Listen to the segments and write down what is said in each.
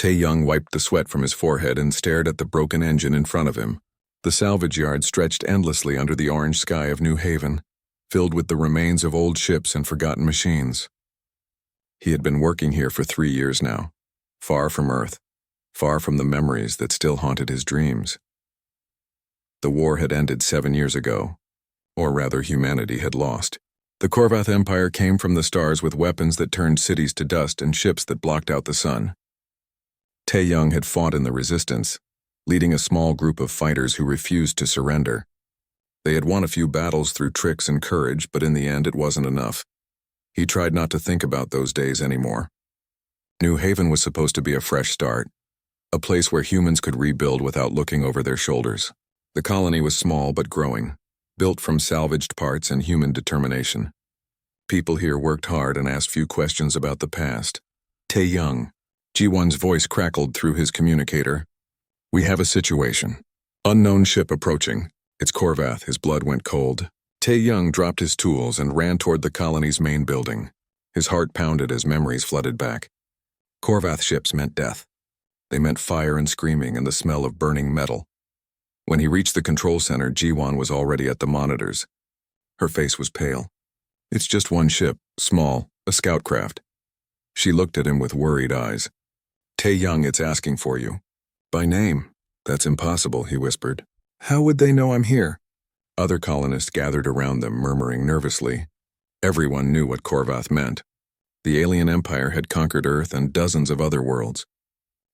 Tae-young wiped the sweat from his forehead and stared at the broken engine in front of him. The salvage yard stretched endlessly under the orange sky of New Haven, filled with the remains of old ships and forgotten machines. He had been working here for 3 years now, far from Earth, far from the memories that still haunted his dreams. The war had ended 7 years ago, or rather humanity had lost. The Korvath Empire came from the stars with weapons that turned cities to dust and ships that blocked out the sun. Tae-young had fought in the resistance, leading a small group of fighters who refused to surrender. They had won a few battles through tricks and courage, but in the end it wasn't enough. He tried not to think about those days anymore. New Haven was supposed to be a fresh start, a place where humans could rebuild without looking over their shoulders. The colony was small but growing, built from salvaged parts and human determination. People here worked hard and asked few questions about the past. Tae-young. Ji-won's voice crackled through his communicator. "We have a situation. Unknown ship approaching. It's Korvath." His blood went cold. Tae-young dropped his tools and ran toward the colony's main building. His heart pounded as memories flooded back. Korvath ships meant death. They meant fire and screaming and the smell of burning metal. When he reached the control center, Ji-won was already at the monitors. Her face was pale. "It's just one ship, small, a scout craft." She looked at him with worried eyes. "Tae-young, it's asking for you." "By name." "That's impossible," he whispered. "How would they know I'm here?" Other colonists gathered around them, murmuring nervously. Everyone knew what Korvath meant. The alien empire had conquered Earth and dozens of other worlds.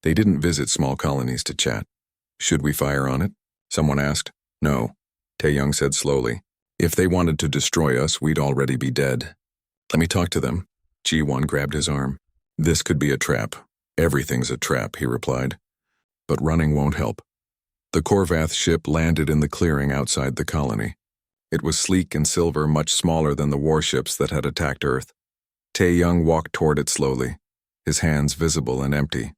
They didn't visit small colonies to chat. "Should we fire on it?" someone asked. "No," Tae-young said slowly. "If they wanted to destroy us, we'd already be dead." "Let me talk to them." Ji-won grabbed his arm. "This could be a trap." "Everything's a trap," he replied. "But running won't help." The Korvath ship landed in the clearing outside the colony. It was sleek and silver, much smaller than the warships that had attacked Earth. Tae-young walked toward it slowly, his hands visible and empty.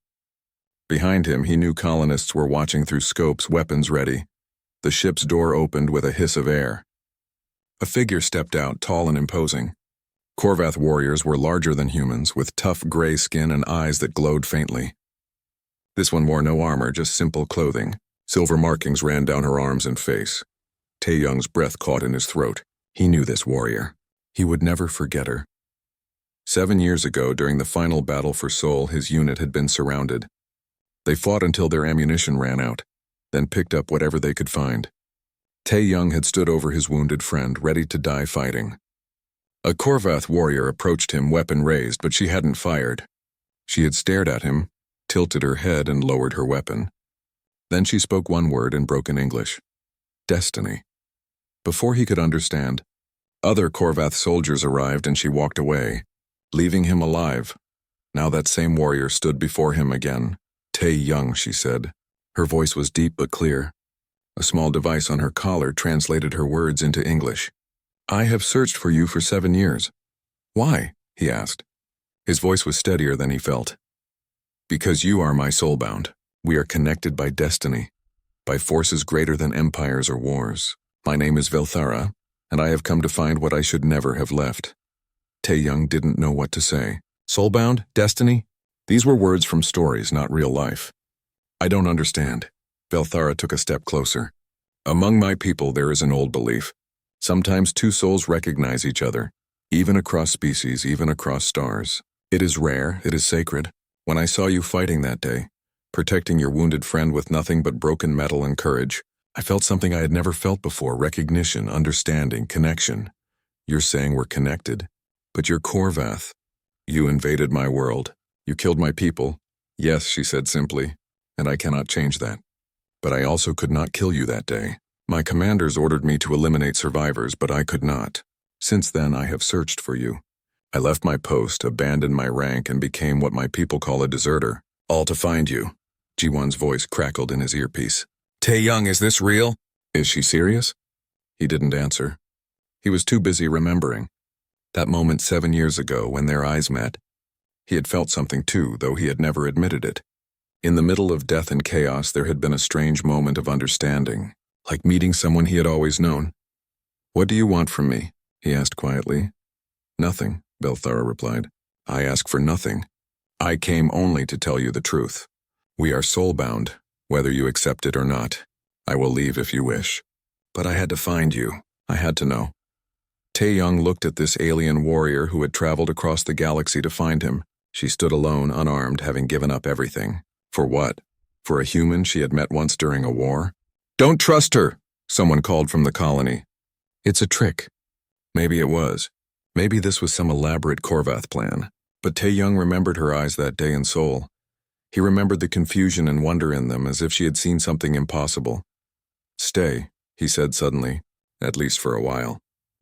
Behind him, he knew colonists were watching through scopes, weapons ready. The ship's door opened with a hiss of air. A figure stepped out, tall and imposing. Korvath warriors were larger than humans, with tough gray skin and eyes that glowed faintly. This one wore no armor, just simple clothing. Silver markings ran down her arms and face. Tae-young's breath caught in his throat. He knew this warrior. He would never forget her. 7 years ago, during the final battle for Seoul, his unit had been surrounded. They fought until their ammunition ran out, then picked up whatever they could find. Tae-young had stood over his wounded friend, ready to die fighting. A Korvath warrior approached him, weapon raised, but she hadn't fired. She had stared at him, tilted her head, and lowered her weapon. Then she spoke one word in broken English. "Destiny." Before he could understand, other Korvath soldiers arrived and she walked away, leaving him alive. Now that same warrior stood before him again. "Tae-young," she said. Her voice was deep but clear. A small device on her collar translated her words into English. "I have searched for you for 7 years. "Why?" he asked. His voice was steadier than he felt. "Because you are my soulbound. We are connected by destiny, by forces greater than empires or wars. My name is Velthara, and I have come to find what I should never have left." Tae-young didn't know what to say. Soulbound? Destiny? These were words from stories, not real life. "I don't understand." Velthara took a step closer. "Among my people there is an old belief. Sometimes two souls recognize each other, even across species, even across stars. It is rare, it is sacred. When I saw you fighting that day, protecting your wounded friend with nothing but broken metal and courage, I felt something I had never felt before, recognition, understanding, connection. You're saying we're connected, but you're Korvath. You invaded my world. You killed my people." "Yes," she said simply, "and I cannot change that. But I also could not kill you that day. My commanders ordered me to eliminate survivors, but I could not. Since then, I have searched for you. I left my post, abandoned my rank, and became what my people call a deserter, all to find you." Ji-won's voice crackled in his earpiece. "Tae-young, is this real?" "Is she serious?" He didn't answer. He was too busy remembering. That moment 7 years ago, when their eyes met. He had felt something too, though he had never admitted it. In the middle of death and chaos, there had been a strange moment of understanding, like meeting someone he had always known. "What do you want from me?" he asked quietly. "Nothing," Velthara replied. "I ask for nothing. I came only to tell you the truth." We are soul-bound, whether you accept it or not. I will leave if you wish. But I had to find you. I had to know. Tae-young looked at this alien warrior who had traveled across the galaxy to find him. She stood alone, unarmed, having given up everything. For what? For a human she had met once during a war? "Don't trust her!" someone called from the colony. "It's a trick." Maybe it was. Maybe this was some elaborate Korvath plan. But Tae-young remembered her eyes that day in Seoul. He remembered the confusion and wonder in them, as if she had seen something impossible. "Stay," he said suddenly, "at least for a while.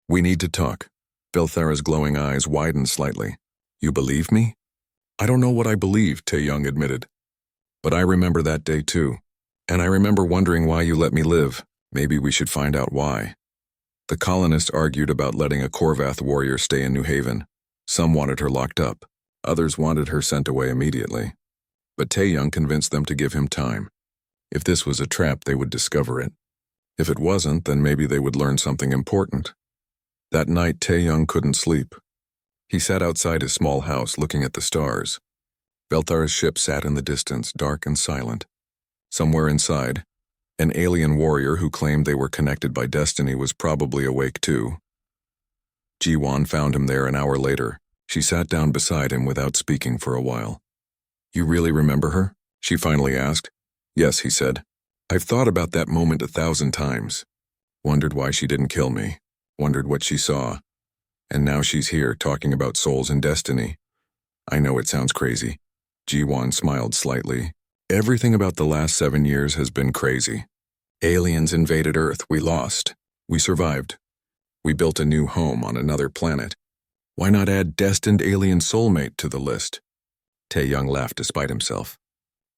We need to talk." Velthara's glowing eyes widened slightly. "You believe me?" "I don't know what I believe," Tae-young admitted. "But I remember that day too. And I remember wondering why you let me live. Maybe we should find out why." The colonists argued about letting a Korvath warrior stay in New Haven. Some wanted her locked up. Others wanted her sent away immediately. But Tae-young convinced them to give him time. If this was a trap, they would discover it. If it wasn't, then maybe they would learn something important. That night, Tae-young couldn't sleep. He sat outside his small house looking at the stars. Velthara's ship sat in the distance, dark and silent. Somewhere inside, an alien warrior who claimed they were connected by destiny was probably awake too. Ji-won found him there an hour later. She sat down beside him without speaking for a while. "You really remember her?" she finally asked. "Yes," he said. "I've thought about that moment 1,000 times. Wondered why she didn't kill me. Wondered what she saw. And now she's here talking about souls and destiny. I know it sounds crazy." Ji-won smiled slightly. "Everything about the last 7 years has been crazy. Aliens invaded Earth, we lost. We survived. We built a new home on another planet. Why not add destined alien soulmate to the list?" Tae-young laughed despite himself.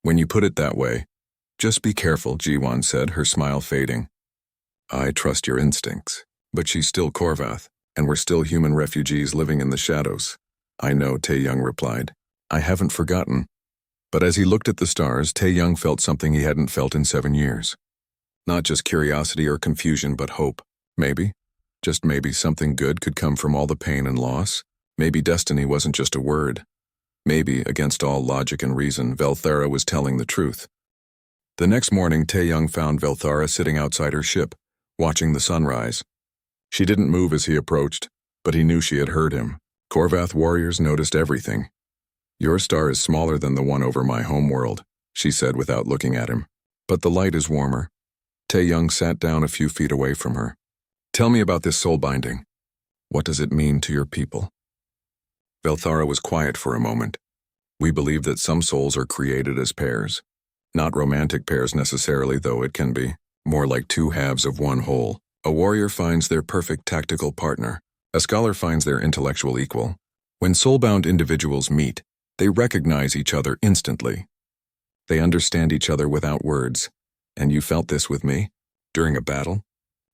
"When you put it that way, just be careful," Ji-won said, her smile fading. "I trust your instincts, but she's still Korvath, and we're still human refugees living in the shadows." "I know," Tae-young replied. "I haven't forgotten." But as he looked at the stars, Tae-young felt something he hadn't felt in 7 years. Not just curiosity or confusion, but hope. Maybe, just maybe, something good could come from all the pain and loss. Maybe destiny wasn't just a word. Maybe, against all logic and reason, Velthara was telling the truth. The next morning, Tae-young found Velthara sitting outside her ship, watching the sunrise. She didn't move as he approached, but he knew she had heard him. Korvath warriors noticed everything. "Your star is smaller than the one over my homeworld," she said without looking at him. "But the light is warmer." Tae-young sat down a few feet away from her. "Tell me about this soul binding. What does it mean to your people?" Velthara was quiet for a moment. "We believe that some souls are created as pairs. Not romantic pairs necessarily, though it can be. More like two halves of one whole. A warrior finds their perfect tactical partner. A scholar finds their intellectual equal. When soul-bound individuals meet, they recognize each other instantly. They understand each other without words. And you felt this with me? During a battle?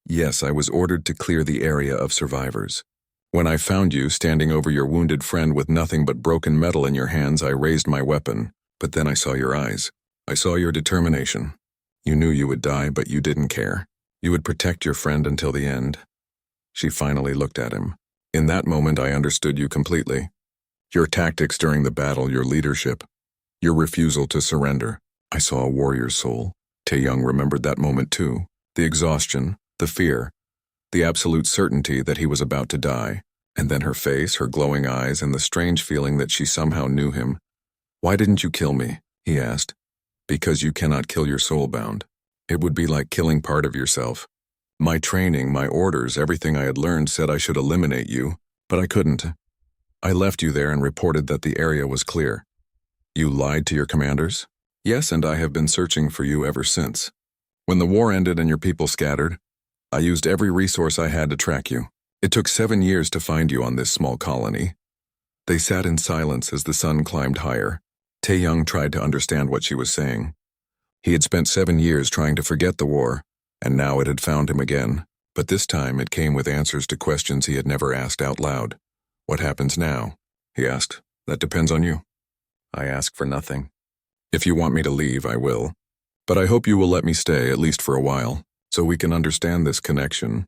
Yes, I was ordered to clear the area of survivors. When I found you standing over your wounded friend with nothing but broken metal in your hands, I raised my weapon. But then I saw your eyes. I saw your determination. You knew you would die, but you didn't care. You would protect your friend until the end." She finally looked at him. "In that moment, I understood you completely. Your tactics during the battle, your leadership, your refusal to surrender. I saw a warrior's soul." Tae-young remembered that moment too. The exhaustion, the fear, the absolute certainty that he was about to die. And then her face, her glowing eyes, and the strange feeling that she somehow knew him. "Why didn't you kill me?" he asked. "Because you cannot kill your soul-bound. It would be like killing part of yourself. My training, my orders, everything I had learned said I should eliminate you, but I couldn't. I left you there and reported that the area was clear. You lied to your commanders?" "Yes, and I have been searching for you ever since. When the war ended and your people scattered, I used every resource I had to track you. It took 7 years to find you on this small colony." They sat in silence as the sun climbed higher. Tae-young tried to understand what she was saying. He had spent 7 years trying to forget the war, and now it had found him again. But this time it came with answers to questions he had never asked out loud. "What happens now?" he asked. "That depends on you." "I ask for nothing. If you want me to leave, I will. But I hope you will let me stay, at least for a while, so we can understand this connection."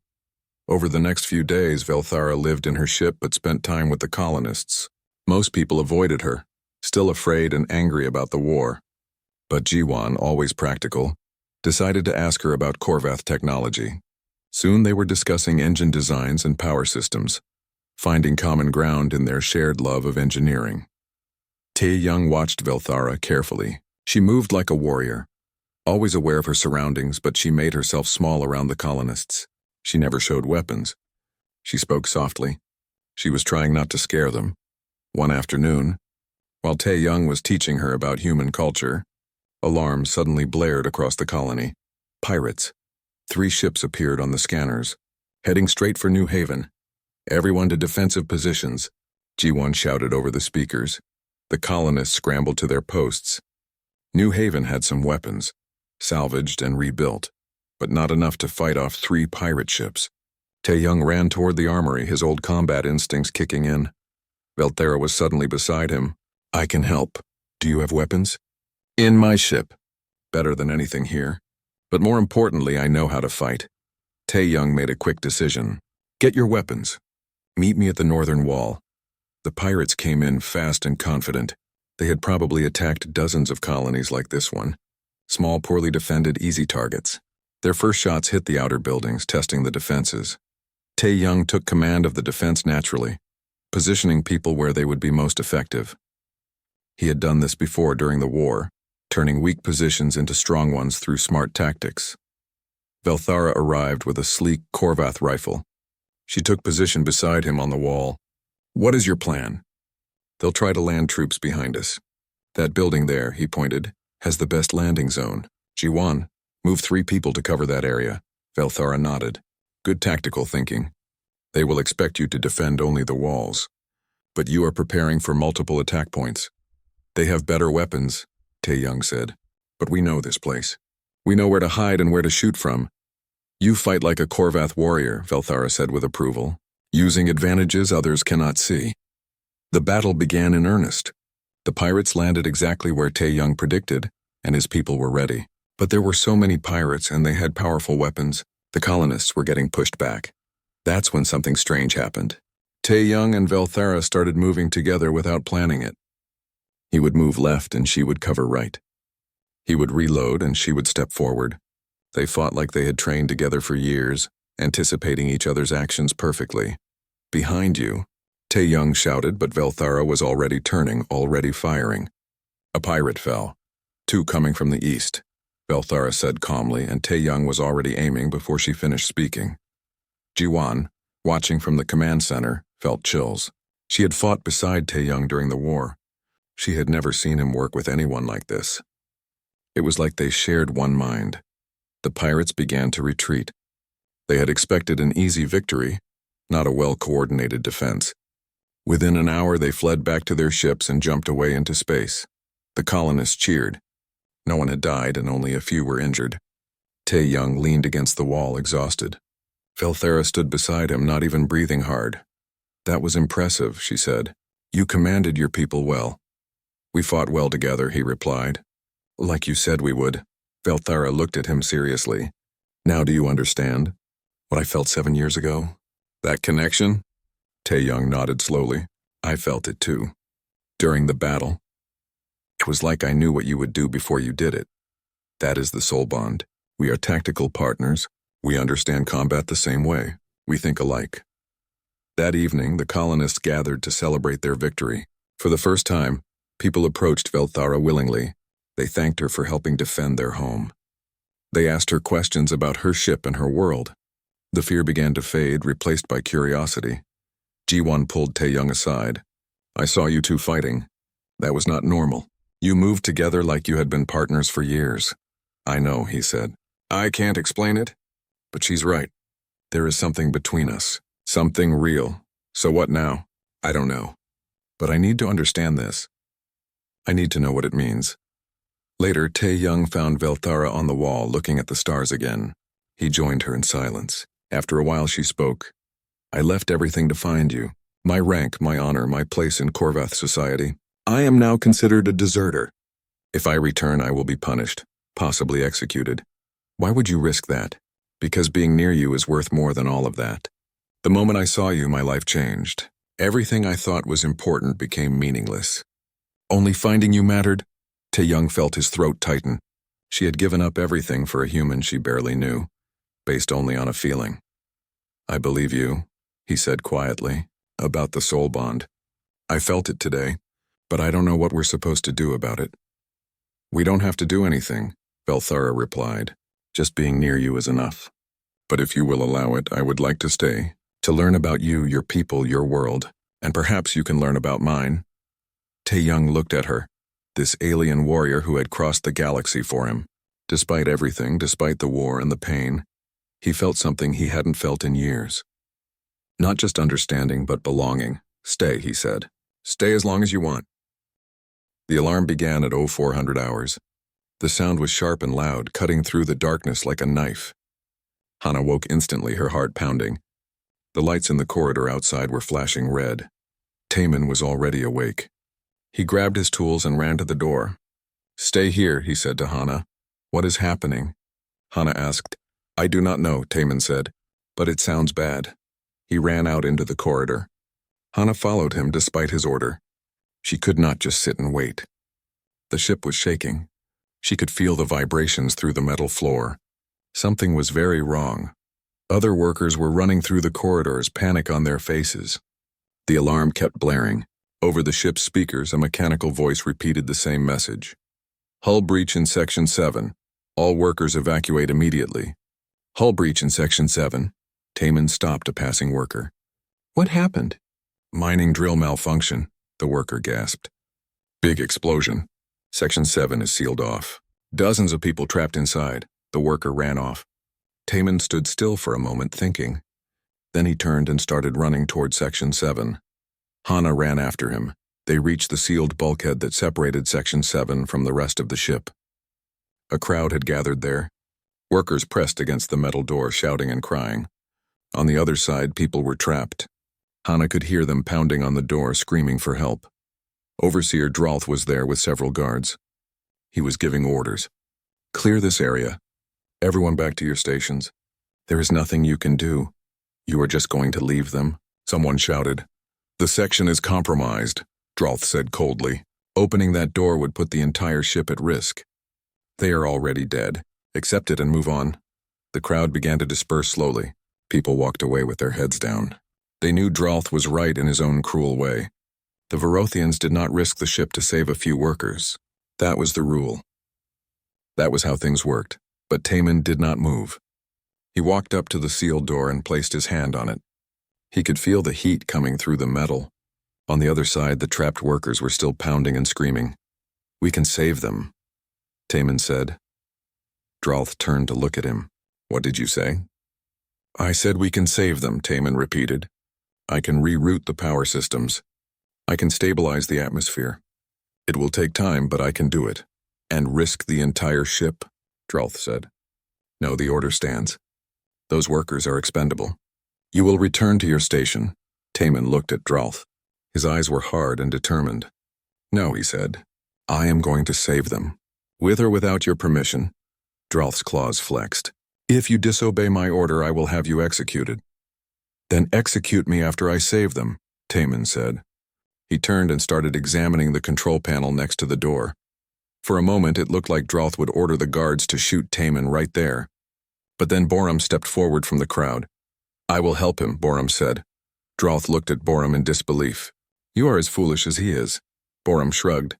Over the next few days, Velthara lived in her ship but spent time with the colonists. Most people avoided her, still afraid and angry about the war. But Jiwan, always practical, decided to ask her about Korvath technology. Soon they were discussing engine designs and power systems, finding common ground in their shared love of engineering. Tae-young watched Velthara carefully. She moved like a warrior, always aware of her surroundings, but she made herself small around the colonists. She never showed weapons. She spoke softly. She was trying not to scare them. One afternoon, while Tae-young was teaching her about human culture, alarms suddenly blared across the colony. Pirates. 3 ships appeared on the scanners, heading straight for New Haven. Everyone to defensive positions, Ji-won shouted over the speakers. The colonists scrambled to their posts. New Haven had some weapons, salvaged and rebuilt, but not enough to fight off 3 pirate ships. Tae-young ran toward the armory, his old combat instincts kicking in. Velthara was suddenly beside him. I can help. Do you have weapons? In my ship. Better than anything here. But more importantly, I know how to fight. Tae-young made a quick decision. Get your weapons. Meet me at the northern wall. The pirates came in fast and confident. They had probably attacked dozens of colonies like this one. Small, poorly defended, easy targets. Their first shots hit the outer buildings, testing the defenses. Tae-young took command of the defense naturally, positioning people where they would be most effective. He had done this before during the war, turning weak positions into strong ones through smart tactics. Velthara arrived with a sleek Korvath rifle. She took position beside him on the wall. What is your plan? They'll try to land troops behind us. That building there, he pointed, has the best landing zone. Ji-won, move 3 people to cover that area. Velthara nodded. Good tactical thinking. They will expect you to defend only the walls. But you are preparing for multiple attack points. They have better weapons, Tae-young said. But we know this place. We know where to hide and where to shoot from. You fight like a Korvath warrior, Velthara said with approval, using advantages others cannot see. The battle began in earnest. The pirates landed exactly where Tae-young predicted, and his people were ready. But there were so many pirates and they had powerful weapons, the colonists were getting pushed back. That's when something strange happened. Tae-young and Velthara started moving together without planning it. He would move left and she would cover right. He would reload and she would step forward. They fought like they had trained together for years, anticipating each other's actions perfectly. Behind you, Tae-young shouted, but Velthara was already turning, already firing. A pirate fell. 2 coming from the east, Velthara said calmly, and Tae-young was already aiming before she finished speaking. Ji-won, watching from the command center, felt chills. She had fought beside Tae-young during the war. She had never seen him work with anyone like this. It was like they shared one mind. The pirates began to retreat. They had expected an easy victory, not a well-coordinated defense. Within an hour, they fled back to their ships and jumped away into space. The colonists cheered. No one had died and only a few were injured. Tae-young leaned against the wall, exhausted. Velthara stood beside him, not even breathing hard. That was impressive, she said. You commanded your people well. We fought well together, he replied. Like you said we would. Velthara looked at him seriously. Now do you understand? What I felt 7 years ago? That connection? Tae-young nodded slowly. I felt it too. During the battle. It was like I knew what you would do before you did it. That is the soul bond. We are tactical partners. We understand combat the same way. We think alike. That evening, the colonists gathered to celebrate their victory. For the first time, people approached Velthara willingly. They thanked her for helping defend their home. They asked her questions about her ship and her world. The fear began to fade, replaced by curiosity. Ji-won pulled Tae-young aside. I saw you 2 fighting. That was not normal. You moved together like you had been partners for years. I know, he said. I can't explain it, but she's right. There is something between us. Something real. So what now? I don't know. But I need to understand this. I need to know what it means. Later, Tae-young found Velthara on the wall, looking at the stars again. He joined her in silence. After a while, she spoke. I left everything to find you. My rank, my honor, my place in Korvath society. I am now considered a deserter. If I return, I will be punished, possibly executed. Why would you risk that? Because being near you is worth more than all of that. The moment I saw you, my life changed. Everything I thought was important became meaningless. Only finding you mattered. Tae-young felt his throat tighten. She had given up everything for a human she barely knew, based only on a feeling. "I believe you," he said quietly, "about the soul bond. I felt it today, but I don't know what we're supposed to do about it." "We don't have to do anything," Belthara replied. "Just being near you is enough. But if you will allow it, I would like to stay, to learn about you, your people, your world, and perhaps you can learn about mine." Tae-young looked at her, this alien warrior who had crossed the galaxy for him. Despite everything, despite the war and the pain, he felt something he hadn't felt in years. Not just understanding, but belonging. "Stay," he said. "Stay as long as you want." The alarm began at 0400 hours. The sound was sharp and loud, cutting through the darkness like a knife. Hana woke instantly, her heart pounding. The lights in the corridor outside were flashing red. Taemin was already awake. He grabbed his tools and ran to the door. "Stay here," he said to Hana. "What is happening?" Hana asked. "I do not know," Taemin said, "but it sounds bad." He ran out into the corridor. Hana followed him despite his order. She could not just sit and wait. The ship was shaking. She could feel the vibrations through the metal floor. Something was very wrong. Other workers were running through the corridors, panic on their faces. The alarm kept blaring. Over the ship's speakers, a mechanical voice repeated the same message. "Hull breach in Section 7. All workers evacuate immediately." "Hull breach in Section 7. Taemin stopped a passing worker. "What happened?" "Mining drill malfunction," the worker gasped. "Big explosion. Section 7 is sealed off. Dozens of people trapped inside." The worker ran off. Taemin stood still for a moment, thinking. Then he turned and started running toward Section 7. Hana ran after him. They reached the sealed bulkhead that separated Section 7 from the rest of the ship. A crowd had gathered there. Workers pressed against the metal door, shouting and crying. On the other side, people were trapped. Hana could hear them pounding on the door, screaming for help. Overseer Dralth was there with several guards. He was giving orders. "Clear this area. Everyone back to your stations. There is nothing you can do. You are just going to leave them," someone shouted. "The section is compromised," Dralth said coldly. "Opening that door would put the entire ship at risk. They are already dead. Accept it and move on." The crowd began to disperse slowly. People walked away with their heads down. They knew Dralth was right in his own cruel way. The Verothians did not risk the ship to save a few workers. That was the rule. That was how things worked. But Taemin did not move. He walked up to the sealed door and placed his hand on it. He could feel the heat coming through the metal. On the other side, the trapped workers were still pounding and screaming. "We can save them," Taemin said. Dralth turned to look at him. "What did you say?" "I said we can save them," Taemin repeated. "I can reroute the power systems. I can stabilize the atmosphere. It will take time, but I can do it." "And risk the entire ship?" Dralth said. "No, the order stands. Those workers are expendable. You will return to your station." Taemin looked at Dralth. His eyes were hard and determined. "No," he said. "I am going to save them. With or without your permission." Dralth's claws flexed. "If you disobey my order, I will have you executed." "Then execute me after I save them," Taemin said. He turned and started examining the control panel next to the door. For a moment, it looked like Dralth would order the guards to shoot Taemin right there. But then Borum stepped forward from the crowd. "I will help him," Borum said. Dralth looked at Borum in disbelief. "You are as foolish as he is." Borum shrugged.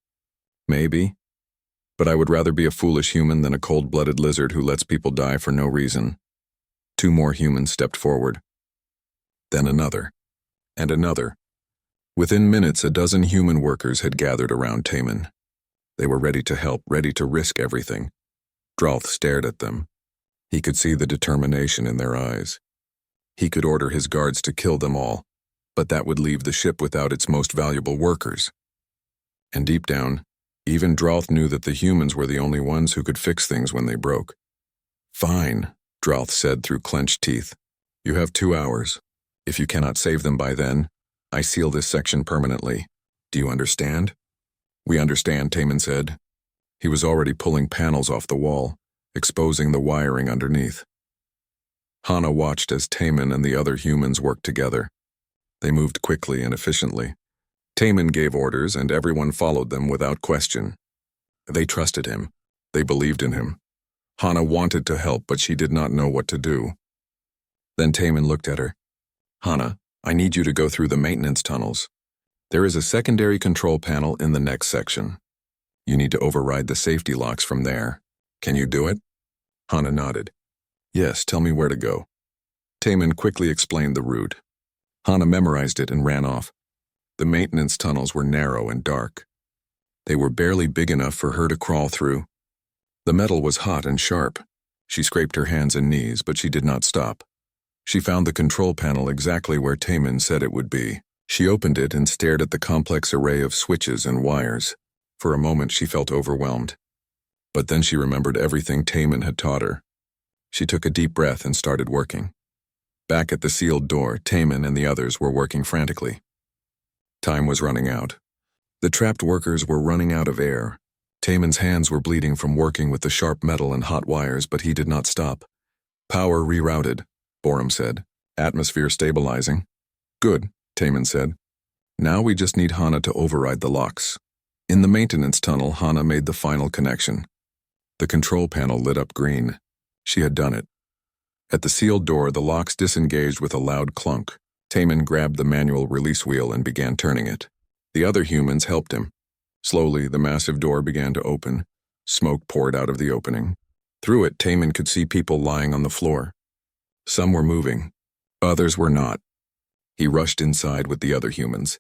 "Maybe. But I would rather be a foolish human than a cold-blooded lizard who lets people die for no reason." 2 more humans stepped forward. Then another. And another. Within minutes, a dozen human workers had gathered around Taemin. They were ready to help, ready to risk everything. Dralth stared at them. He could see the determination in their eyes. He could order his guards to kill them all, but that would leave the ship without its most valuable workers. And deep down, even Dralth knew that the humans were the only ones who could fix things when they broke. "Fine," Dralth said through clenched teeth. "You have 2 hours. If you cannot save them by then, I seal this section permanently. Do you understand?" "We understand," Taemin said. He was already pulling panels off the wall, exposing the wiring underneath. Hana watched as Taemin and the other humans worked together. They moved quickly and efficiently. Taemin gave orders and everyone followed them without question. They trusted him. They believed in him. Hana wanted to help, but she did not know what to do. Then Taman looked at her. Hana, I need you to go through the maintenance tunnels. There is a secondary control panel in the next section. You need to override the safety locks from there. Can you do it? Hana nodded. Yes, tell me where to go. Taman quickly explained the route. Hana memorized it and ran off. The maintenance tunnels were narrow and dark. They were barely big enough for her to crawl through. The metal was hot and sharp. She scraped her hands and knees, but she did not stop. She found the control panel exactly where Taman said it would be. She opened it and stared at the complex array of switches and wires. For a moment she felt overwhelmed. But then she remembered everything Taman had taught her. She took a deep breath and started working. Back at the sealed door, Taman and the others were working frantically. Time was running out. The trapped workers were running out of air. Taman's hands were bleeding from working with the sharp metal and hot wires, but he did not stop. Power rerouted, Borum said. Atmosphere stabilizing. Good, Taman said. Now we just need Hana to override the locks. In the maintenance tunnel, Hana made the final connection. The control panel lit up green. She had done it. At the sealed door, the locks disengaged with a loud clunk. Taman grabbed the manual release wheel and began turning it. The other humans helped him. Slowly, the massive door began to open. Smoke poured out of the opening. Through it, Taman could see people lying on the floor. Some were moving. Others were not. He rushed inside with the other humans.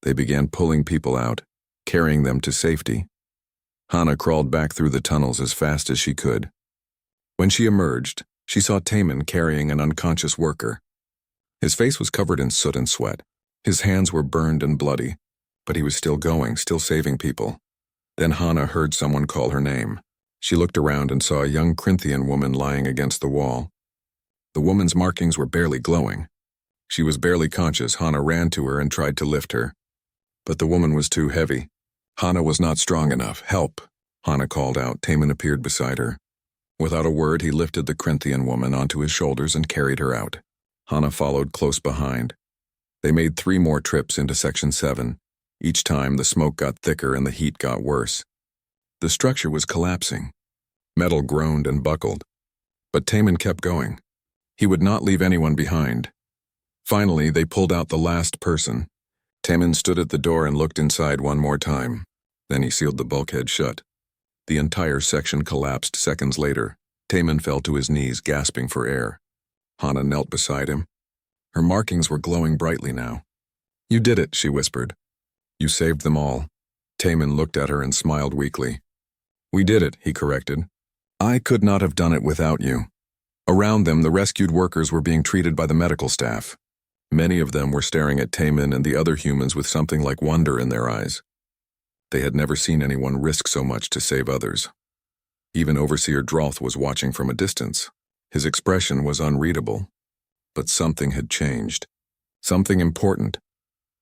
They began pulling people out, carrying them to safety. Hana crawled back through the tunnels as fast as she could. When she emerged, she saw Taman carrying an unconscious worker. His face was covered in soot and sweat. His hands were burned and bloody, but he was still going, still saving people. Then Hana heard someone call her name. She looked around and saw a young Corinthian woman lying against the wall. The woman's markings were barely glowing. She was barely conscious. Hana ran to her and tried to lift her. But the woman was too heavy. Hana was not strong enough. Help, Hana called out. Taman appeared beside her. Without a word, he lifted the Corinthian woman onto his shoulders and carried her out. Hana followed close behind. They made 3 more trips into Section 7. Each time, the smoke got thicker and the heat got worse. The structure was collapsing. Metal groaned and buckled. But Taman kept going. He would not leave anyone behind. Finally, they pulled out the last person. Taman stood at the door and looked inside one more time. Then he sealed the bulkhead shut. The entire section collapsed seconds later. Taman fell to his knees, gasping for air. Hana knelt beside him. Her markings were glowing brightly now. You did it, she whispered. You saved them all. Taman looked at her and smiled weakly. We did it, he corrected. I could not have done it without you. Around them, the rescued workers were being treated by the medical staff. Many of them were staring at Taman and the other humans with something like wonder in their eyes. They had never seen anyone risk so much to save others. Even Overseer Droth was watching from a distance. His expression was unreadable. But something had changed. Something important.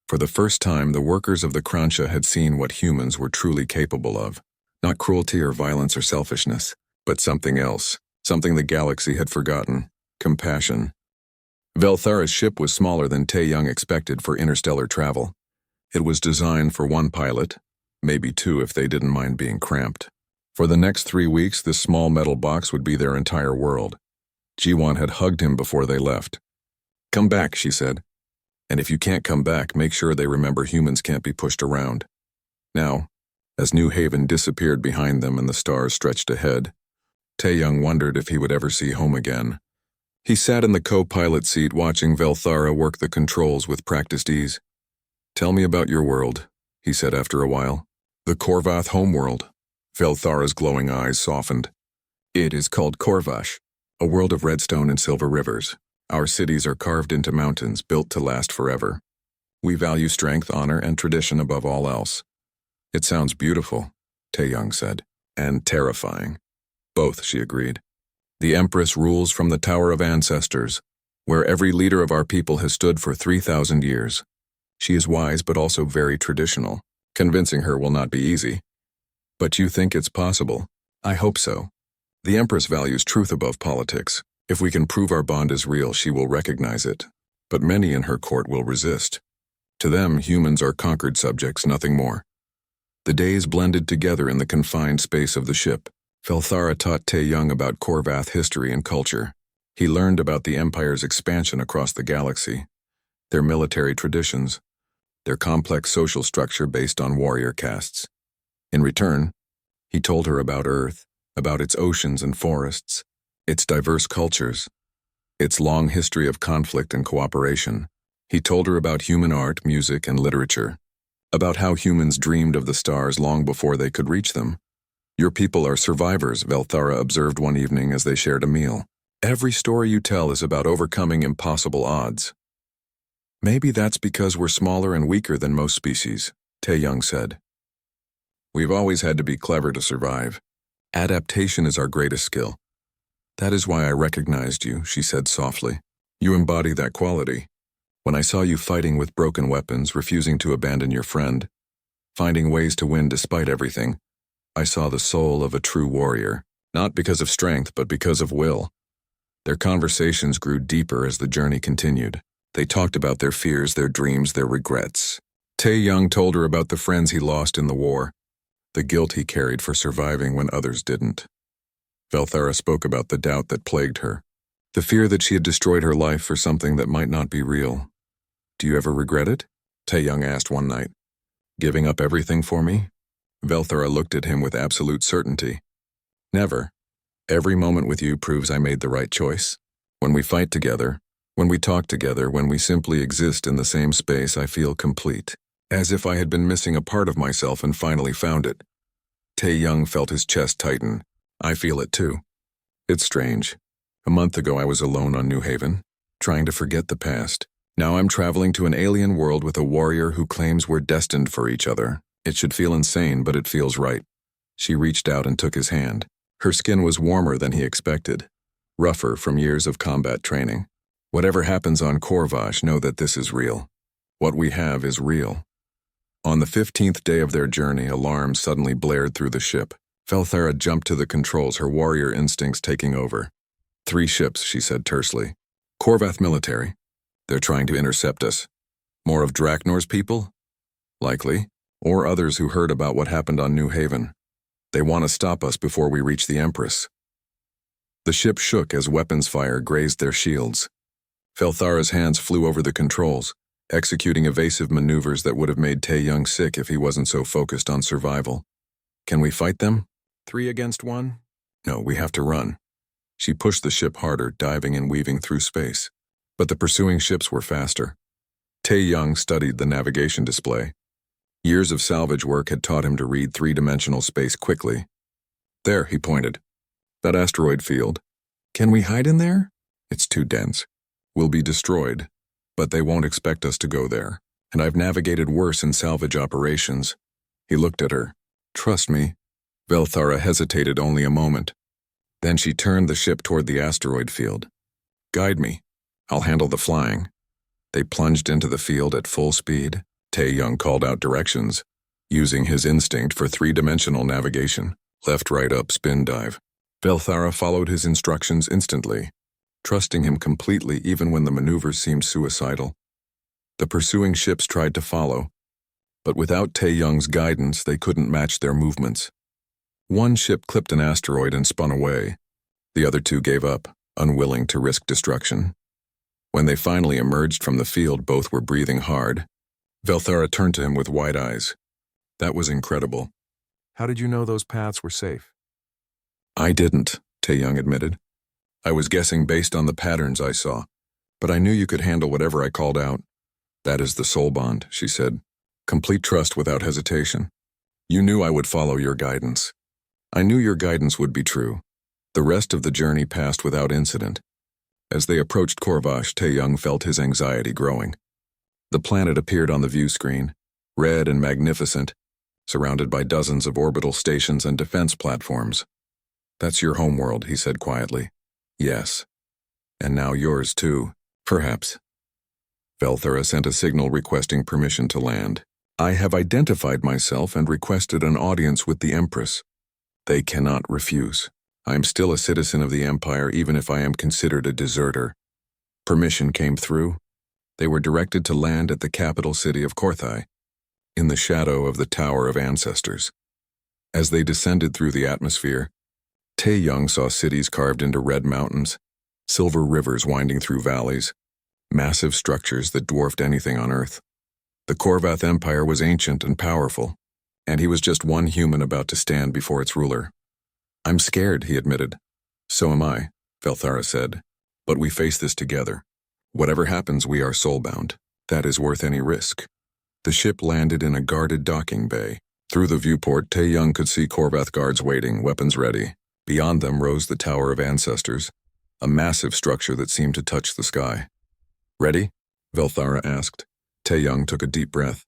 For the first time, the workers of the Kransha had seen what humans were truly capable of. Not cruelty or violence or selfishness, but something else. Something the galaxy had forgotten. Compassion. Velthara's ship was smaller than Tae-Young expected for interstellar travel. It was designed for 1 pilot, maybe 2 if they didn't mind being cramped. For the next 3 weeks, this small metal box would be their entire world. Jiwan had hugged him before they left. Come back, she said. And if you can't come back, make sure they remember humans can't be pushed around. Now, as New Haven disappeared behind them and the stars stretched ahead, Tae-Young wondered if he would ever see home again. He sat in the co-pilot seat watching Velthara work the controls with practiced ease. Tell me about your world, he said after a while. The Korvath homeworld. Velthara's glowing eyes softened. It is called Korvash, a world of redstone and silver rivers. Our cities are carved into mountains, built to last forever. We value strength, honor, and tradition above all else. It sounds beautiful, Tae-Young said, and terrifying. Both, she agreed. The Empress rules from the Tower of Ancestors, where every leader of our people has stood for 3,000 years. She is wise but also very traditional. Convincing her will not be easy. But you think it's possible? I hope so. The Empress values truth above politics. If we can prove our bond is real, she will recognize it. But many in her court will resist. To them, humans are conquered subjects, nothing more. The days blended together in the confined space of the ship. Velthara taught Tae-Young about Korvath history and culture. He learned about the Empire's expansion across the galaxy, their military traditions, their complex social structure based on warrior castes. In return, he told her about Earth, about its oceans and forests, its diverse cultures, its long history of conflict and cooperation. He told her about human art, music, and literature, about how humans dreamed of the stars long before they could reach them. Your people are survivors, Velthara observed one evening as they shared a meal. Every story you tell is about overcoming impossible odds. Maybe that's because we're smaller and weaker than most species, Tae-Young said. We've always had to be clever to survive. Adaptation is our greatest skill. That is why I recognized you, she said softly. You embody that quality. When I saw you fighting with broken weapons, refusing to abandon your friend, finding ways to win despite everything, I saw the soul of a true warrior, not because of strength, but because of will. Their conversations grew deeper as the journey continued. They talked about their fears, their dreams, their regrets. Tae-Young told her about the friends he lost in the war, the guilt he carried for surviving when others didn't. Velthara spoke about the doubt that plagued her, the fear that she had destroyed her life for something that might not be real. Do you ever regret it? Tae-Young asked one night. Giving up everything for me? Velthara looked at him with absolute certainty. Never. Every moment with you proves I made the right choice. When we fight together, when we talk together, when we simply exist in the same space, I feel complete. As if I had been missing a part of myself and finally found it. Tae-Young felt his chest tighten. I feel it too. It's strange. A month ago I was alone on New Haven, trying to forget the past. Now I'm traveling to an alien world with a warrior who claims we're destined for each other. It should feel insane, but it feels right. She reached out and took his hand. Her skin was warmer than he expected, rougher from years of combat training. Whatever happens on Korvash, know that this is real. What we have is real. On the 15th day of their journey, alarms suddenly blared through the ship. Velthara jumped to the controls, her warrior instincts taking over. 3 ships, she said tersely. Korvath military. They're trying to intercept us. More of Draknor's people? Likely. Or others who heard about what happened on New Haven. They want to stop us before we reach the Empress. The ship shook as weapons fire grazed their shields. Velthara's hands flew over the controls, executing evasive maneuvers that would have made Tae-Young sick if he wasn't so focused on survival. Can we fight them? 3 against 1? No, we have to run. She pushed the ship harder, diving and weaving through space. But the pursuing ships were faster. Tae-Young studied the navigation display. Years of salvage work had taught him to read 3-dimensional space quickly. There, he pointed. That asteroid field. Can we hide in there? It's too dense. We'll be destroyed. But they won't expect us to go there. And I've navigated worse in salvage operations. He looked at her. Trust me. Velthara hesitated only a moment. Then she turned the ship toward the asteroid field. Guide me. I'll handle the flying. They plunged into the field at full speed. Tae-Young called out directions, using his instinct for 3-dimensional navigation. Left, right, up, spin, dive. Velthara followed his instructions instantly, trusting him completely even when the maneuvers seemed suicidal. The pursuing ships tried to follow, but without Tae-Young's guidance, they couldn't match their movements. One ship clipped an asteroid and spun away. The other 2 gave up, unwilling to risk destruction. When they finally emerged from the field, both were breathing hard. Velthara turned to him with wide eyes. That was incredible. How did you know those paths were safe? I didn't, Tae-Young admitted. I was guessing based on the patterns I saw, but I knew you could handle whatever I called out. That is the soul bond, she said. Complete trust without hesitation. You knew I would follow your guidance. I knew your guidance would be true. The rest of the journey passed without incident. As they approached Korvash, Tae-Young felt his anxiety growing. The planet appeared on the view screen, red and magnificent, surrounded by dozens of orbital stations and defense platforms. That's your homeworld, he said quietly. Yes. And now yours too, perhaps. Velthara sent a signal requesting permission to land. I have identified myself and requested an audience with the Empress. They cannot refuse. I am still a citizen of the Empire even if I am considered a deserter. Permission came through. They were directed to land at the capital city of Korthai. in the shadow of the Tower of Ancestors. As they descended through the atmosphere, Tae-young saw cities carved into red mountains, silver rivers winding through valleys, massive structures that dwarfed anything on Earth. The Korvath Empire was ancient and powerful, and he was just one human about to stand before its ruler. "I'm scared," he admitted. "So am I," Velthara said. "But we face this together. Whatever happens, we are soulbound. That is worth any risk." The ship landed in a guarded docking bay. Through the viewport, Tae-young could see Korvath guards waiting, weapons ready. Beyond them rose the Tower of Ancestors, a massive structure that seemed to touch the sky. "Ready?" Velthara asked. Tae-young took a deep breath.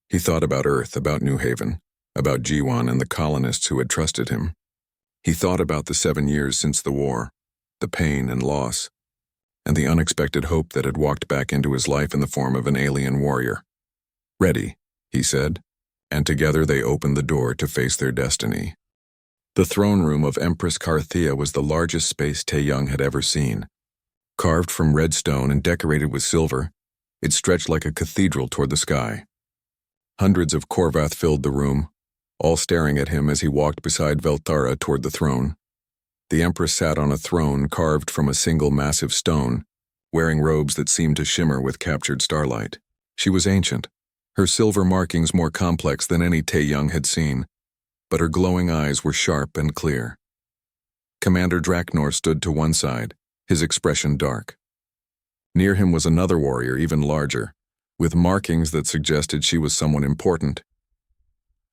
He thought about Earth, about New Haven, about Jiwan and the colonists who had trusted him. He thought about the 7 years since the war, the pain and loss, and the unexpected hope that had walked back into his life in the form of an alien warrior. "Ready," he said, and together they opened the door to face their destiny. The throne room of Empress Carthea was the largest space Tae-young had ever seen. Carved from red stone and decorated with silver, it stretched like a cathedral toward the sky. Hundreds of Korvath filled the room, all staring at him as he walked beside Velthara toward the throne. The Empress sat on a throne carved from a single massive stone, wearing robes that seemed to shimmer with captured starlight. She was ancient, her silver markings more complex than any Tae-young had seen, but her glowing eyes were sharp and clear. Commander Draknor stood to one side, his expression dark. Near him was another warrior, even larger, with markings that suggested she was someone important.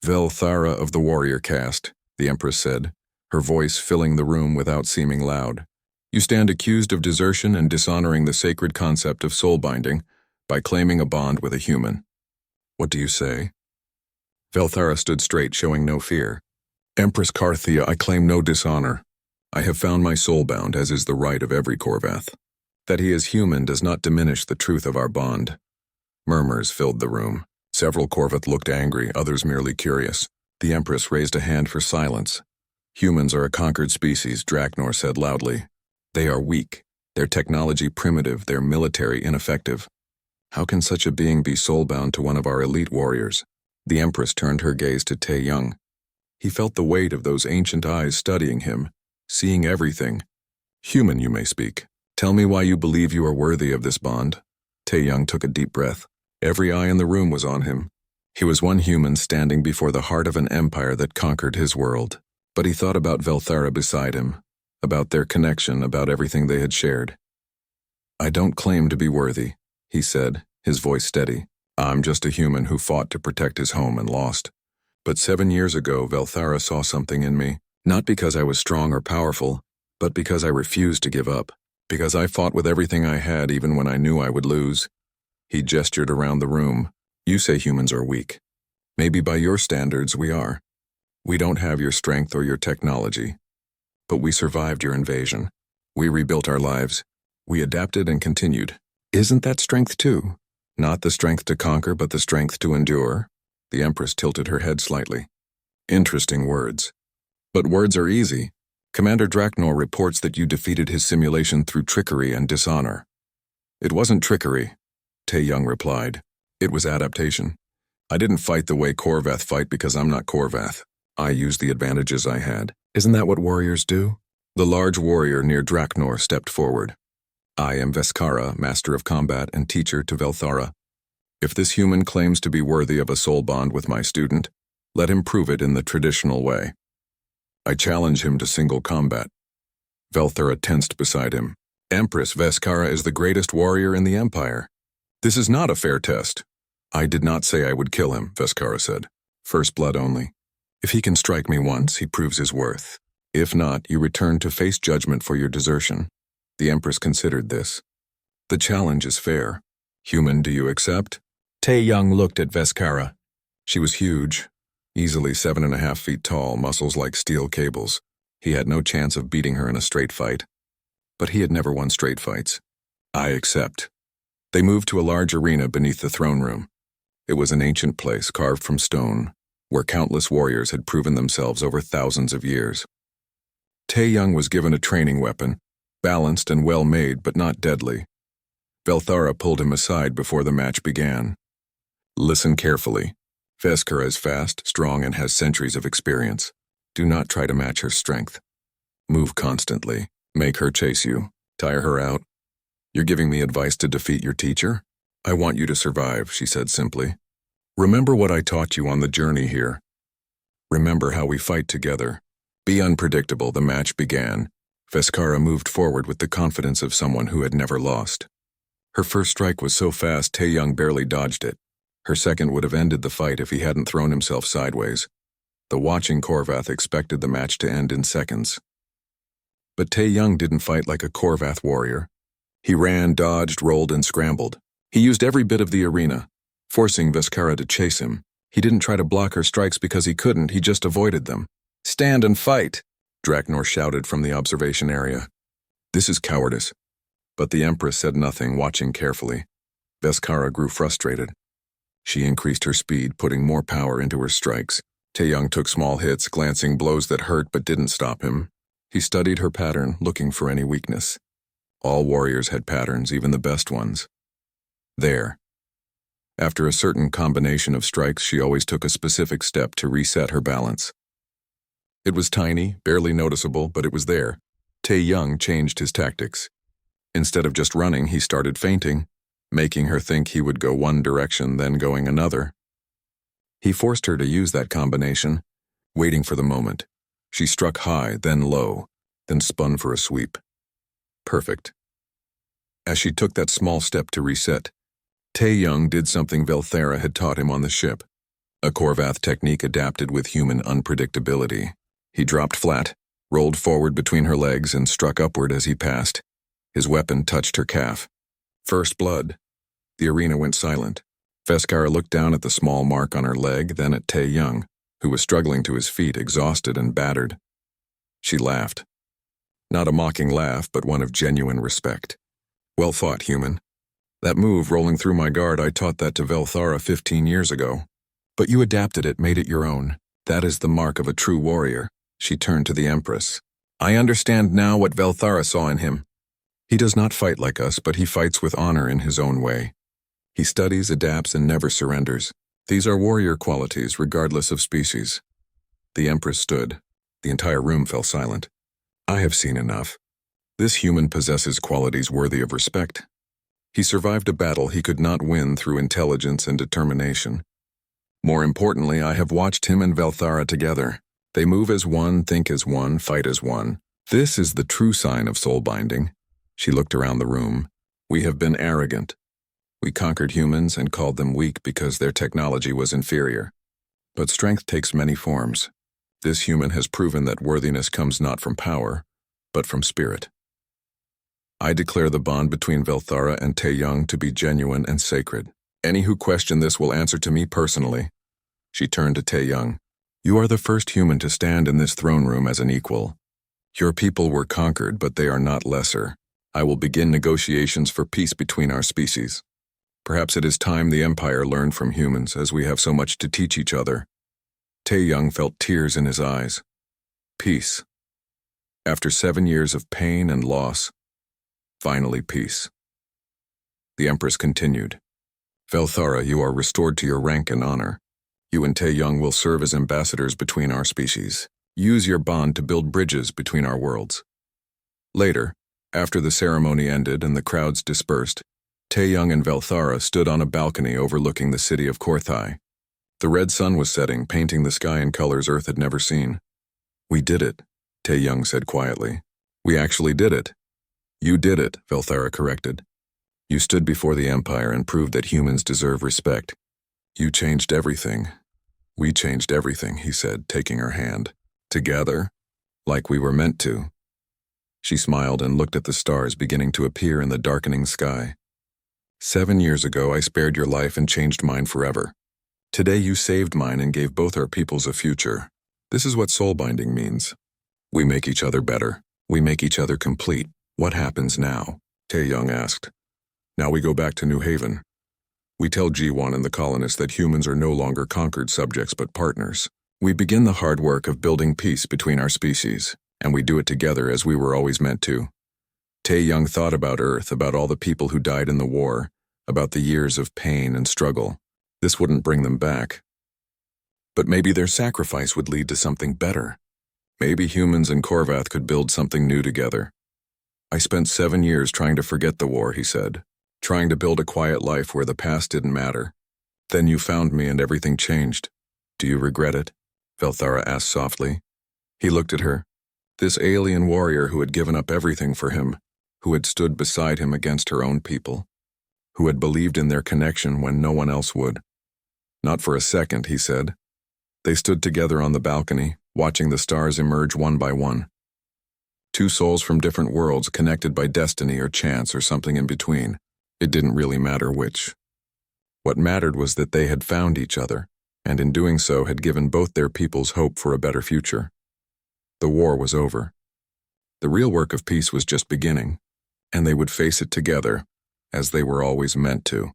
"Velthara of the warrior caste," the Empress said, her voice filling the room without seeming loud. "You stand accused of desertion and dishonoring the sacred concept of soul binding by claiming a bond with a human. What do you say?" Velthara stood straight, showing no fear. "Empress Carthea, I claim no dishonor. I have found my soul bound, as is the right of every Korvath. That he is human does not diminish the truth of our bond." Murmurs filled the room. Several Korvath looked angry, others merely curious. The Empress raised a hand for silence. "Humans are a conquered species," Draknor said loudly. "They are weak, their technology primitive, their military ineffective. How can such a being be soulbound to one of our elite warriors?" The Empress turned her gaze to Tae-young. He felt the weight of those ancient eyes studying him, seeing everything. "Human, you may speak. Tell me why you believe you are worthy of this bond." Tae-young took a deep breath. Every eye in the room was on him. He was one human standing before the heart of an empire that conquered his world. But he thought about Velthara beside him, about their connection, about everything they had shared. "I don't claim to be worthy," he said, his voice steady. "I'm just a human who fought to protect his home and lost. But 7 years ago, Velthara saw something in me, not because I was strong or powerful, but because I refused to give up, because I fought with everything I had even when I knew I would lose." He gestured around the room. "You say humans are weak. Maybe by your standards we are. We don't have your strength or your technology. But we survived your invasion. We rebuilt our lives. We adapted and continued. Isn't that strength too? Not the strength to conquer, but the strength to endure?" The Empress tilted her head slightly. "Interesting words. But words are easy. Commander Draknor reports that you defeated his simulation through trickery and dishonor." "It wasn't trickery," Tae-young replied. "It was adaptation. I didn't fight the way Korvath fight because I'm not Korvath. I used the advantages I had. Isn't that what warriors do?" The large warrior near Draknor stepped forward. "I am Veskara, master of combat and teacher to Velthara. If this human claims to be worthy of a soul bond with my student, let him prove it in the traditional way. I challenge him to single combat." Velthara tensed beside him. "Empress, Veskara is the greatest warrior in the Empire. This is not a fair test." "I did not say I would kill him," Veskara said. "First blood only. If he can strike me once, he proves his worth. If not, you return to face judgment for your desertion." The Empress considered this. "The challenge is fair. Human, do you accept?" Tae-young looked at Veskara. She was huge, easily 7.5 feet tall, muscles like steel cables. He had no chance of beating her in a straight fight. But he had never won straight fights. "I accept." They moved to a large arena beneath the throne room. It was an ancient place carved from stone, where countless warriors had proven themselves over thousands of years. Tae-young was given a training weapon, balanced and well-made but not deadly. Velthara pulled him aside before the match began. "Listen carefully." Veskara is fast, strong, and has centuries of experience. Do not try to match her strength. Move constantly. Make her chase you. Tire her out. You're giving me advice to defeat your teacher? I want you to survive, she said simply. Remember what I taught you on the journey here. Remember how we fight together. Be unpredictable. The match began. Veskara moved forward with the confidence of someone who had never lost. Her first strike was so fast, Tae-young barely dodged it. Her second would have ended the fight if he hadn't thrown himself sideways. The watching Korvath expected the match to end in seconds. But Tae-young didn't fight like a Korvath warrior. He ran, dodged, rolled, and scrambled. He used every bit of the arena, forcing Veskara to chase him. He didn't try to block her strikes because he couldn't, he just avoided them. Stand and fight, Draknor shouted from the observation area. This is cowardice. But the Empress said nothing, watching carefully. Veskara grew frustrated. She increased her speed, putting more power into her strikes. Tae-young took small hits, glancing blows that hurt but didn't stop him. He studied her pattern, looking for any weakness. All warriors had patterns, even the best ones. There. After a certain combination of strikes, she always took a specific step to reset her balance. It was tiny, barely noticeable, but it was there. Tae-young changed his tactics. Instead of just running, he started feinting, making her think he would go one direction, then going another. He forced her to use that combination, waiting for the moment. She struck high, then low, then spun for a sweep. Perfect. As she took that small step to reset, Tae-young did something Velthara had taught him on the ship, a Korvath technique adapted with human unpredictability. He dropped flat, rolled forward between her legs, and struck upward as he passed. His weapon touched her calf. First blood. The arena went silent. Veskara looked down at the small mark on her leg, then at Tae-young, who was struggling to his feet, exhausted and battered. She laughed. Not a mocking laugh, but one of genuine respect. Well fought, human. That move, rolling through my guard, I taught that to Velthara 15 years ago. But you adapted it, made it your own. That is the mark of a true warrior. She turned to the Empress. I understand now what Velthara saw in him. He does not fight like us, but he fights with honor in his own way. He studies, adapts, and never surrenders. These are warrior qualities, regardless of species. The Empress stood. The entire room fell silent. I have seen enough. This human possesses qualities worthy of respect. He survived a battle he could not win through intelligence and determination. More importantly, I have watched him and Velthara together. They move as one, think as one, fight as one. This is the true sign of soul binding. She looked around the room. We have been arrogant. We conquered humans and called them weak because their technology was inferior. But strength takes many forms. This human has proven that worthiness comes not from power, but from spirit. I declare the bond between Velthara and Tae-young to be genuine and sacred. Any who question this will answer to me personally. She turned to Tae-young. You are the first human to stand in this throne room as an equal. Your people were conquered, but they are not lesser. I will begin negotiations for peace between our species. Perhaps it is time the Empire learned from humans, as we have so much to teach each other. Tae-young felt tears in his eyes. Peace. After 7 years of pain and loss, finally peace. The Empress continued. Velthara, you are restored to your rank and honor. You and Tae-young will serve as ambassadors between our species. Use your bond to build bridges between our worlds. Later, after the ceremony ended and the crowds dispersed, Tae-young and Velthara stood on a balcony overlooking the city of Korthai. The red sun was setting, painting the sky in colors Earth had never seen. We did it, Tae-young said quietly. We actually did it. You did it, Velthara corrected. You stood before the Empire and proved that humans deserve respect. You changed everything. We changed everything, he said, taking her hand. Together, like we were meant to. She smiled and looked at the stars beginning to appear in the darkening sky. 7 years ago, I spared your life and changed mine forever. Today, you saved mine and gave both our peoples a future. This is what soul binding means. We make each other better. We make each other complete. What happens now? Tae-young asked. Now we go back to New Haven. We tell G1 and the colonists that humans are no longer conquered subjects but partners. We begin the hard work of building peace between our species, and we do it together as we were always meant to. Tae-young thought about Earth, about all the people who died in the war, about the years of pain and struggle. This wouldn't bring them back. But maybe their sacrifice would lead to something better. Maybe humans and Korvath could build something new together. I spent 7 years trying to forget the war, he said, trying to build a quiet life where the past didn't matter. Then you found me and everything changed. Do you regret it? Velthara asked softly. He looked at her. This alien warrior who had given up everything for him, who had stood beside him against her own people, who had believed in their connection when no one else would. Not for a second, he said. They stood together on the balcony, watching the stars emerge one by one. Two souls from different worlds connected by destiny or chance or something in between. It didn't really matter which. What mattered was that they had found each other, and in doing so had given both their peoples hope for a better future. The war was over. The real work of peace was just beginning, and they would face it together, as they were always meant to.